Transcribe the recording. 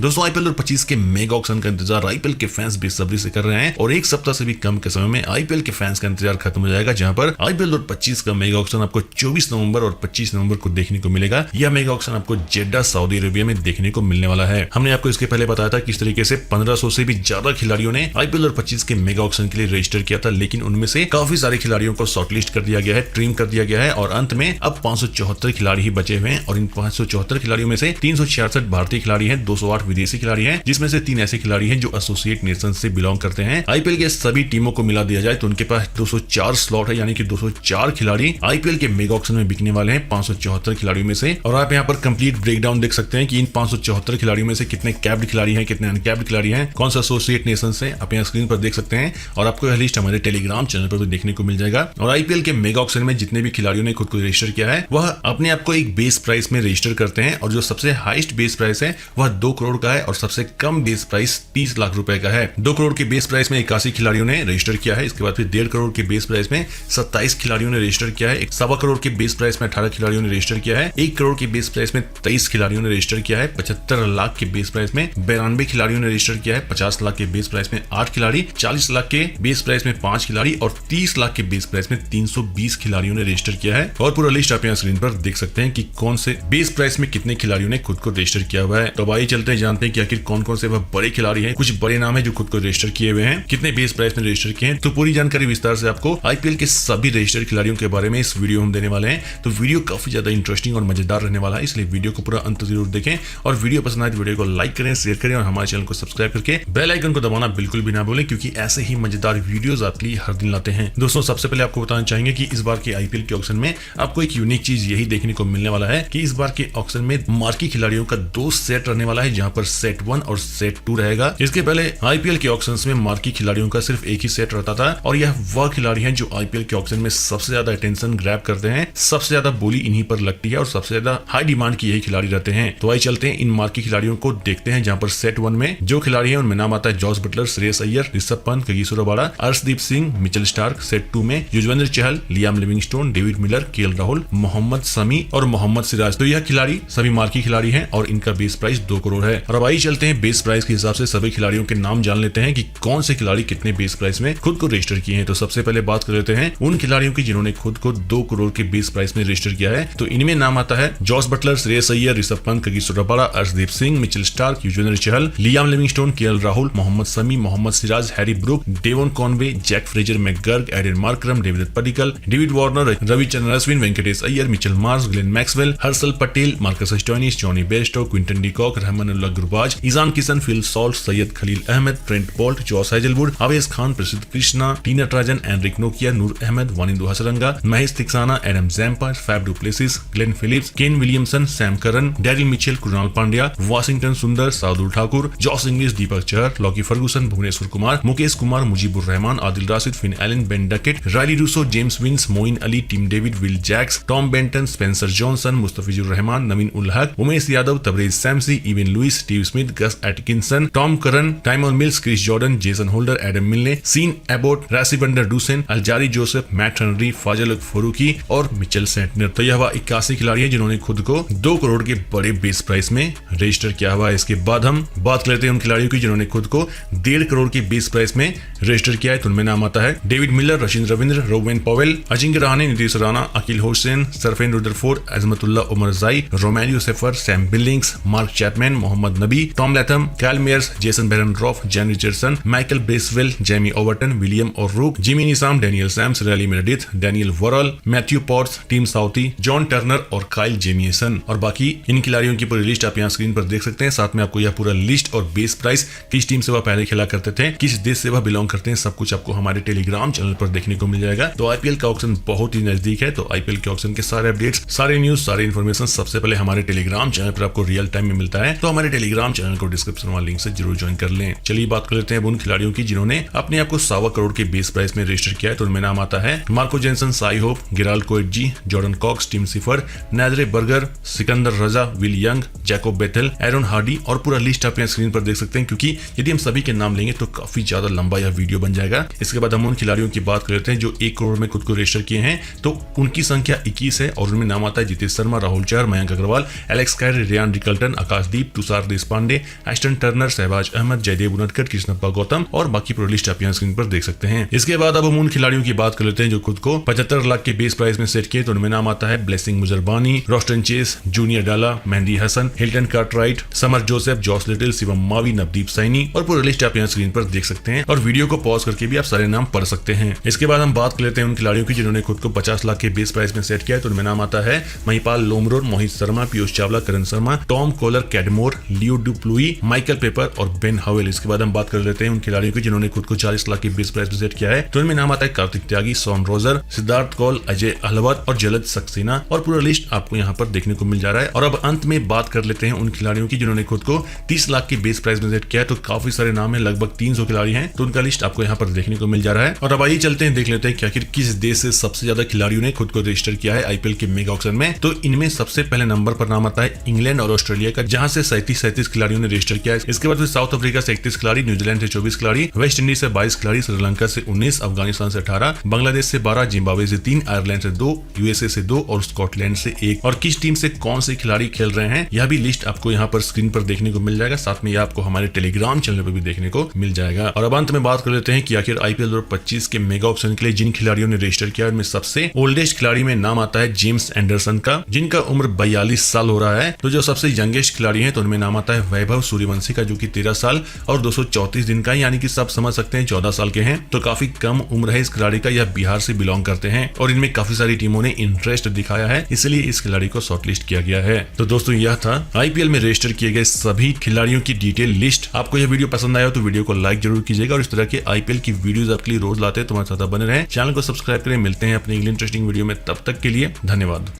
दोस्तों आईपीएल 2025 के mega auction का इंतजार आईपीएल के फैंस बेसब्री से कर रहे हैं और एक सप्ताह से भी कम के समय में आईपीएल के फैंस का इंतजार खत्म हो जाएगा, जहां पर आईपीएल 2025 का मेगा ऑक्शन आपको 24 नवंबर और 25 नवंबर को देखने को मिलेगा। यह मेगा ऑक्शन आपको जेड्डा सऊदी अरेबिया में देखने को मिलने वाला है। हमने आपको इसके पहले बताया था किस तरीके से 1500 से भी ज्यादा खिलाड़ियों ने आईपीएल 2025 के मेगा ऑक्शन के लिए रजिस्टर किया था, लेकिन उनमें से काफी सारे खिलाड़ियों को शॉर्टलिस्ट कर दिया गया है, ट्रिम कर दिया गया है और अंत में अब 574 खिलाड़ी ही बचे हुए हैं और इन 574 खिलाड़ियों में से 366 भारतीय खिलाड़ी हैं, 208 विदेशी खिलाड़ी हैं, जिसमें से 3 ऐसे खिलाड़ी हैं जो एसोसिएट नेशन से बिलोंग करते हैं। आईपीएल के सभी टीमों को मिला दिया जाए तो उनके पास 204 स्लॉट है, यानी कि 204 खिलाड़ी आईपीएल के मेगा ऑक्शन में बिकने वाले हैं 574 खिलाड़ियों में से। और आप यहाँ पर कंप्लीट ब्रेकडाउन देख सकते हैं कि इन 574 खिलाड़ियों में से कितने कैप्ड खिलाड़ी हैं, कितने अनकैप्ड खिलाड़ी हैं, कौन सा एसोसिएट नेशन से, आप यहाँ स्क्रीन पर देख सकते हैं। और आपको यह लिस्ट हमारे टेलीग्राम चैनल पर भी देखने को मिल जाएगा। और आईपीएल के मेगा ऑक्शन में जितने भी खिलाड़ियों ने खुद को रजिस्टर किया है वह अपने आप को एक बेस प्राइस में रजिस्टर करते हैं और जो सबसे हाईएस्ट बेस प्राइस है वह 2 करोड़ का है और सबसे कम बेस प्राइस 30 लाख रुपए का है। 2 करोड़ के बेस प्राइस में 81 खिलाड़ियों ने रजिस्टर किया है। इसके बाद फिर 1.5 करोड़ के बेस प्राइस में 27 खिलाड़ियों ने रजिस्टर किया है। 1.25 करोड़ के बेस प्राइस में 18 खिलाड़ियों ने रजिस्टर किया है। 1 करोड़ के बेस प्राइस में 23 खिलाड़ियों ने रजिस्टर किया है। 75 लाख के बेस प्राइस में 92 खिलाड़ियों ने रजिस्टर किया है। 50 लाख के बेस प्राइस में 8 खिलाड़ी, 40 लाख के बेस प्राइस में 5 खिलाड़ी और 30 लाख के बेस प्राइस में 320 खिलाड़ियों ने रजिस्टर किया है। और पूरा लिस्ट आप यहाँ स्क्रीन पर देख सकते हैं कि कौन से बेस प्राइस में कितने खिलाड़ियों ने खुद को रजिस्टर किया हुआ है। तो आइए चलते हैं जानते हैं कि आखिर कौन कौन से वह बड़े खिलाड़ी हैं, कुछ बड़े नाम है जो खुद को रजिस्टर किए हुए हैं, कितने बेस प्राइस में रजिस्टर किए हैं। तो पूरी जानकारी विस्तार से आपको आईपीएल के सभी रजिस्टर्ड खिलाड़ियों के बारे में इस वीडियो हम देने वाले हैं। तो वीडियो काफी ज्यादा इंटरेस्टिंग और मजेदार रहने वाला है, इसलिए वीडियो को पूरा अंत जरूर देखें और वीडियो पसंद आए तो वीडियो को लाइक करें, शेयर करें और हमारे चैनल को सब्सक्राइब करके बेल आइकन को दबाना बिल्कुल भी ना भूलें, क्योंकि ऐसे ही मजेदार वीडियोस आपके लिए हर दिन लाते हैं। दोस्तों सबसे पहले आपको बताना चाहेंगे कि इस बार के आईपीएल के ऑक्शन में आपको एक यूनिक चीज यही देखने को मिलने वाला है कि इस बार के ऑक्शन में मार्की खिलाड़ियों का 2 सेट रहने वाला है, जहां पर सेट 1 और सेट 2 रहेगा। इसके पहले आईपीएल के ऑक्शंस में मार्की खिलाड़ियों का सिर्फ एक ही सेट रहता था और यह वह खिलाड़ी हैं जो आईपीएल के ऑक्शन में सबसे ज्यादा अटेंशन ग्रैब करते हैं, सबसे ज्यादा बोली इन्हीं पर लगती है और सबसे ज्यादा हाई डिमांड की यही खिलाड़ी रहते हैं। तो आइए चलते हैं इन मार्की खिलाड़ियों को देखते हैं, जहां पर सेट 1 में जो खिलाड़ी हैं उनमें नाम आता है Jos Buttler, Shreyas Iyer, Rishabh Pant, Kagiso Rabada, Arshdeep Singh, Mitchell Starc. Set 2 में Yuzvendra Chahal, Liam Livingstone, David Miller, KL Rahul, Mohammed Shami और मोहम्मद सिराज। तो यह खिलाड़ी सभी मार्की खिलाड़ी हैं और इनका बेस प्राइस 2 करोड़ है। और अब आइए चलते हैं बेस प्राइस के हिसाब से सभी खिलाड़ियों के नाम जान लेते हैं कि कौन से खिलाड़ी कितने बेस प्राइस में खुद को रजिस्टर किए हैं। तो सबसे पहले बात कर लेते हैं उन खिलाड़ियों की जिन्होंने खुद को 2 करोड़ के बेस प्राइस में रजिस्टर किया है। तो इनमें नाम आता है Jos Buttler, Shreyas Iyer, Rishabh Pant, Kagiso Rabada, Arshdeep Singh, Mitchell Starc, Yuzvendra Chahal, Liam Livingstone, KL Rahul, Mohammed Shami, Mohammed Siraj, Harry Brook, Devon Conway, Jake Fraser, McGurk, Aiden Markram, David Padikkal, David Warner, Ravichandran Ashwin, Venkatesh Iyer, Mitchell Marsh, Glenn Maxwell, Harshal Patel, Marcus Stoinis, Jonny Bairstow, Quinton de Kock, Rahmanullah Gurbaz, Ishan Kishan, Phil Salt, Syed Khaleel Ahmed, Trent Boult, Josh Hazlewood, Avesh Khan, प्रसिद्ध Krishna, T Natarajan, Anrich Nokia, Noor Ahmad, Wanindu Hasaranga, Maheesh Theekshana, Adam Zampa, Faf du Plessis, Glenn Phillips, Kane Williamson, Sam Curran, Daryl Mitchell, Krunal Pandya, Washington Sundar, Shardul Thakur, Josh Inglis, Deepak Chahar, Lockie Ferguson, Bhuvneshwar Kumar, Mukesh Kumar, Mujeebur Rahman, Adil Rashid, Finn Allen, Ben Duckett, Rilee Rossouw, James Vince, Moeen Ali, Tim David, Will Jacks, Tom Banton, Spencer Johnson, Mustafizur Rahman, Naveen ul Haq, Umesh Yadav, Tabrez Shamsi, Evin Lewis, Steve Smith, Gus Atkinson, Tom Curran, Tymal Mills, Chris Jordan, Jason Holder, Adam Milne, Sean Abbott, Rassie van der Dussen, Alzarri Joseph, Matt Henry, Fazal Farooqi और Mitchell Santner. तो यह 81 खिलाड़ी हैं जिन्होंने खुद को 2 करोड़ के बड़े बेस प्राइस में रजिस्टर किया हुआ है। इसके बाद हम बात करते हैं उन खिलाड़ियों की जिन्होंने खुद को 1.5 करोड़ के बेस प्राइस में रजिस्टर किया है। तो उनमें नाम आता है David Miller, Rashid Ravindra, Rovman Powell, Ajinkya Rahane, Nitish Rana, Akeal Hosein, Sherfane Rutherford, Azmatullah Omarzai, Romario Shepherd, Sam Billings, Mark Chapman, Mohammad Nabi, Tom Latham, Kyle Mayers, Jason Behrendorff, Jhye Richardson, Michael Bracewell, Jamie Overton, William और Rourke, Jimmy Neesham, Daniel Sams, Riley Meredith, Daniel Worrall, Matthew Potts, Tim Southee, John Turner और Kyle Jamieson. और बाकी इन खिलाड़ियों की पूरी list आप यहाँ screen पर देख सकते हैं। साथ में आपको यह पूरा लिस्ट और बेस प्राइस, किस टीम से वह पहले खेला करते थे, किस देश से वह बिलोंग करते हैं, सब कुछ आपको हमारे टेलीग्राम चैनल पर देखने को मिल जाएगा। तो आईपीएल का ऑक्शन बहुत ही नजदीक है, तो आईपीएल के ऑक्शन के सारे अपडेट्स, सारे न्यूज, सारे इन्फॉर्मेशन सबसे पहले हमारे टेलीग्राम चैनल पर आपको रियल टाइम में मिलता है। तो हमारे टेलीग्राम चैनल को डिस्क्रिप्शन वाले लिंक से जरूर ज्वाइन कर लें। चलिए बात कर लेते हैं उन खिलाड़ियों की जिन्होंने अपने आप को 1.25 करोड़ के बेस प्राइस में रजिस्टर किया है। तो उनमें नाम आता है मार्को जेनसन, साई होप, गिराल Coetzee, Jordan Cox, Tim Seifert, Nandre Burger, Sikandar Raza, Will Young, Jacob Bethell, Aaron Hardie. और पूरा लिस्ट आप यहाँ स्क्रीन पर देख सकते हैं, क्योंकि यदि हम सभी के नाम लेंगे तो काफी ज्यादा लंबा यह वीडियो बन जाएगा। इसके बाद हम उन खिलाड़ियों की बात कर लेते हैं जो 1 करोड़ में खुद को रजिस्टर किए हैं। तो उनकी संख्या 21 है और उनमें नाम आता है जितेश शर्मा, राहुल चहर, मयंक अग्रवाल, एलेक्स कैर, रियान रिकल्टन, आकाशदीप, तुषार हार्दिक पांडे, एस्टन टर्नर, सहबाज अहमद, जयदेव उनडकट, कृष्णप्पा गौतम और बाकी प्रो लिस्ट आप यहाँ स्क्रीन पर देख सकते हैं। इसके बाद अब हम उन खिलाड़ियों की बात कर लेते हैं जो खुद को 75 लाख के बेस प्राइस में सेट किए। तो उनमें नाम आता है Blessing Muzarabani, Roston Chase, Junior Dala, Mehidy Hasan, Hilton Cartwright, Shamar Joseph, Josh Little, Shivam Mavi, Navdeep Saini और पूरी लिस्ट आप यहाँ स्क्रीन पर देख सकते हैं और वीडियो को पॉज करके भी आप सारे नाम पढ़ सकते हैं। इसके बाद हम बात कर लेते हैं उन खिलाड़ियों की जिन्होंने खुद को 50 लाख के बेस प्राइस में सेट किया है। तो उनमें नाम आता है महिपाल लोमरोड, मोहित शर्मा, पीयूष चावला, करण शर्मा, टॉम कोलर, कैडमोर, लियो डुप्लुई, माइकल पेपर और बेन हवेल। इसके बाद हम बात कर लेते हैं उन खिलाड़ियों की जिन्होंने खुद को 40 लाख के बेस प्राइस में सेट किया है। तो उनमें नाम आता है कार्तिक त्यागी, सॉन रोजर, सिद्धार्थ कौल, अजय अहलवत और जलद सक्सेना और पूरा लिस्ट आपको यहाँ पर देखने को मिल जा रहा है। और अब अंत में बात कर लेते हैं उन खिलाड़ियों की जिन्होंने खुद को 30 लाख के बेस प्राइस में सेट किया है। तो काफी सारे नाम है, लगभग 300 खिलाड़ी हैं, तो उनका लिस्ट आपको यहाँ पर देखने को मिल जा रहा है। और अब आइए चलते हैं, देख लेते हैं कि आखिर किस देश से सबसे ज्यादा खिलाड़ियों ने खुद को रजिस्टर किया है आईपीएल के मेगा ऑक्शन में। तो इनमें सबसे पहले नंबर पर नाम आता है इंग्लैंड और ऑस्ट्रेलिया का, जहां से 37 खिलाड़ियों ने रजिस्टर किया है। इसके बाद साउथ अफ्रीका से 31 खिलाड़ी, न्यूजीलैंड से 24 खिलाड़ी, वेस्ट इंडीज से 22 खिलाड़ी, श्रीलंका से 19, अफगानिस्तान से 18, बांग्लादेश से 12, जिम्बाब्वे से 3, आयरलैंड से 2, यूएसए से 2 और स्कॉटलैंड से 1। और किस टीम से कौन से खिलाड़ी खेल रहे हैं यह भी लिस्ट आपको यहाँ पर स्क्रीन पर देखने को मिल जाएगा। साथ में यह आपको हमारे टेलीग्राम चैनल पर भी देखने को मिल जाएगा। और अब अंत में बात कर लेते हैं कि आखिर आईपीएल 2025 के मेगा ऑक्शन के लिए जिन खिलाड़ियों ने रजिस्टर किया उनमें सबसे ओल्डेस्ट खिलाड़ी में नाम आता है जेम्स एंडरसन का, जिनका उम्र 42 साल हो रहा है। तो जो सबसे यंगेस्ट खिलाड़ी हैं तो उनमें नाम आता है वैभव सूर्यवंशी का, जो कि 13 साल और 234 दिन का, यानी कि सब समझ सकते हैं 14 साल के हैं। तो काफी कम उम्र है इस खिलाड़ी का, यह बिहार से बिलोंग करते हैं और इनमें काफी सारी टीमों ने इंटरेस्ट दिखाया है, इसलिए इस खिलाड़ी को शॉर्टलिस्ट किया गया है। तो दोस्तों यह था आईपीएल में रजिस्टर किए गए सभी खिलाड़ियों की डिटेल लिस्ट। आपको यह वीडियो पसंद आया तो वीडियो को लाइक जरूर कीजिएगा और इस तरह के आईपीएल की वीडियोस आपके लिए रोज लाते हैं, तुम्हारे साथ बने रहे। चैनल को सब्सक्राइब करें। मिलते हैं अपने इंग्लिश इंटरेस्टिंग वीडियो में, तब तक के लिए धन्यवाद।